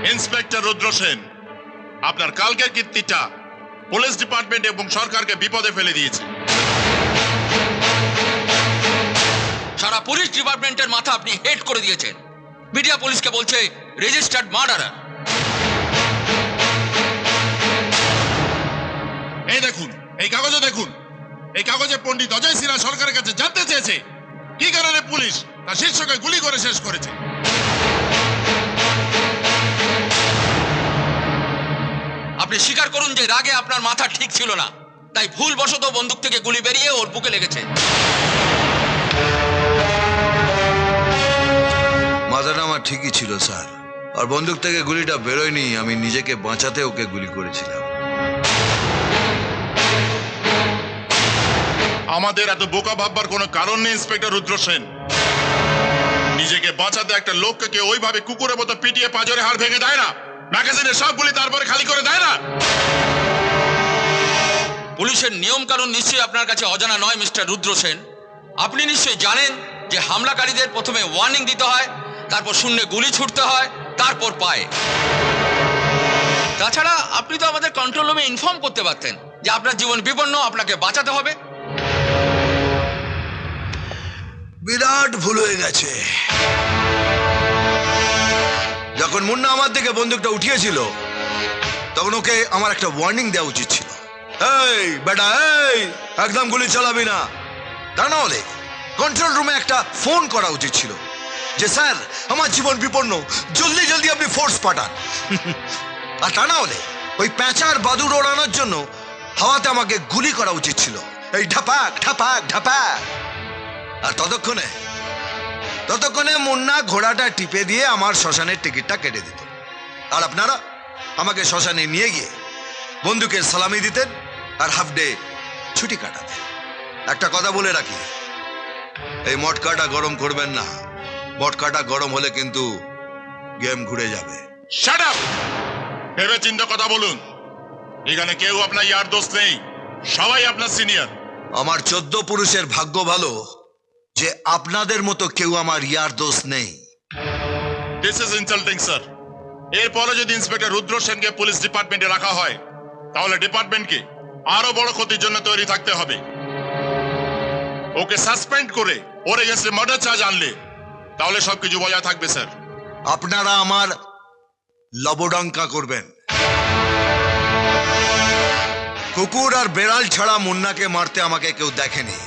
Inspector রুদ্র সেন, আপনার কালকের কীর্তিটা police department এবং সরকারকে বিপদে ফেলে দিয়েছে। সারা পুলিশ ডিপার্টমেন্টের মাথা আপনি হেড করে দিয়েছেন। মিডিয়া পুলিশকে বলছে রেজিস্টার্ড মার্ডারার। এই দেখুন, এই কাগজে দেখুন, এই কাগজে পণ্ডিত অজয় সিনহা সরকারের কাছে জানতে চেয়েছে কি কারণে পুলিশ তার শীর্ষকে গুলি করে শেষ করেছে। আপনি স্বীকার করুন যে রাগে আপনার মাথা ঠিক ছিল না, তাই ভুলবশত বন্দুক থেকে গুলি বেরিয়ে ওর বুকে লেগেছে। মাথাটা আমার ঠিকই ছিল স্যার, আর বন্দুক থেকে গুলিটা বেরোয়নি, আমি নিজেকে বাঁচাতে ওকে গুলি করেছিলাম। আমাদের এত বোকা ভাববার কোনো কারণ নেই ইন্সপেক্টর রুদ্র সেন। নিজেকে বাঁচাতে একটা লোককে কেউ ওইভাবে কুকুরের মতো পিটিয়ে পাঁজরে হাড় ভেঙে দেয় না, ম্যাগাজিনের সবগুলি তারপরে খালি করে দেয় না। পুলিশের নিয়ম কানুন নিশ্চয়ই আপনার কাছে অজানা নয় মিস্টার রুদ্র সেন। আপনি নিশ্চয়ই জানেন যে হামলাকারীদের প্রথমে ওয়ার্নিং দিতে হয়, তারপর শূন্যে গুলি ছুটতে হয়, তারপর পায়ে। তাছাড়া আপনি তো আমাদের কন্ট্রোল রুমে ইনফর্ম করতে পারতেন যে আপনার জীবন বিপন্ন, আপনাকে বাঁচাতে হবে। বিরাট ভুল হয়ে গেছে। যখন মুন্না আমার দিকে বন্দুকটা উঠিয়েছিল তখন ওকে আমার একটা ওয়ার্নিং দেওয়া উচিত ছিল। এই বেটা, এই একদম গুলি চালাবি না। তা না হলে কন্ট্রোল রুমে একটা ফোন করা উচিত ছিল যে স্যার আমার জীবন বিপন্ন, জলদি জলদি আপনি ফোর্স পাঠান। আর তা না হলে ওই প্যাঁচার বাদুর ওড়ানোর জন্য হাওয়াতে আমাকে গুলি করা উচিত ছিল, এই ঢাপাক ঢাপাক ঢাপাক। আর ততক্ষণে মুন্না ঘোড়াটা টিপে দিয়ে আমার শ্মশানের টিকিটটা কেটে দিত, আর আপনারা আমাকে শ্মশানে নিয়ে গিয়ে বন্দুকের সালামি দিতেন আর হাফ ডে ছুটি কাটাতেন। একটা কথা বলে রাখি, এই মটকাটা গরম করবেন না। মটকাটা গরম হলে কিন্তু গেম ঘুরে যাবে। Shut up! ভেবে চিন্তা কথা বলুন। এখানে কেউ আপনার ইয়ার দোস্ত নেই, সবাই আপনার সিনিয়র। আমার 14 পুরুষের ভাগ্য ভালো যে আপনাদের মতো কেউ আমার ইয়ার দোস্ত নেই। This is insulting sir. এরপরে যদি ইন্সপেক্টর রুদ্র সেনকে পুলিশ ডিপার্টমেন্টে রাখা হয় তাহলে ডিপার্টমেন্টকে আরো বড় ক্ষতির জন্য তৈরি থাকতে হবে। ওকে সাসপেন্ড করে ওর এগেন্সটে মার্ডার চার্জ আনলে তাহলে সবকিছু বজায় থাকবে স্যার। আপনারা আমার লবডঙ্কা করবেন। কুকুর আর বেড়াল ছাড়া মুন্নাকে মারতে আমাকে কেউ দেখেনি,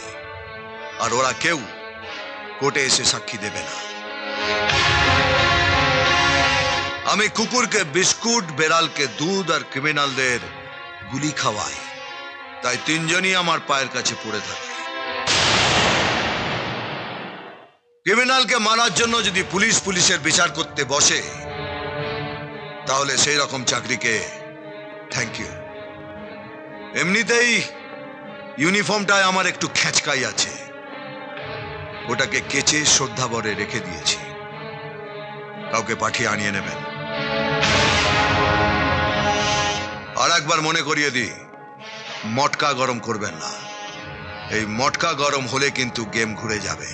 আর ওরা কেউ কোর্টে এসে সাক্ষী দেবে না। আমি কুকুরকে বিস্কুট, বেড়ালকে দুধ আর ক্রিমিনালদের গুলি খাওয়াই, তাই তিনজনই আমার পায়ের কাছে পড়ে থাকে। ক্রিমিনালকে মারার জন্য যদি পুলিশের বিচার করতে বসে তাহলে সেই রকম চাকরিকে থ্যাংক ইউ। এমনিতেই ইউনিফর্মটায় আমার একটু খেঁচকাই আছে, ওটাকে কেচে শ্রদ্ধাভরে রেখে দিয়েছি, কাউকে পাঠিয়ে আনিয়ে নেবেন। আর একবার মনে করিয়ে দিই, মটকা গরম করবেন না। এই মটকা গরম হলে কিন্তু গেম ঘুরে যাবে।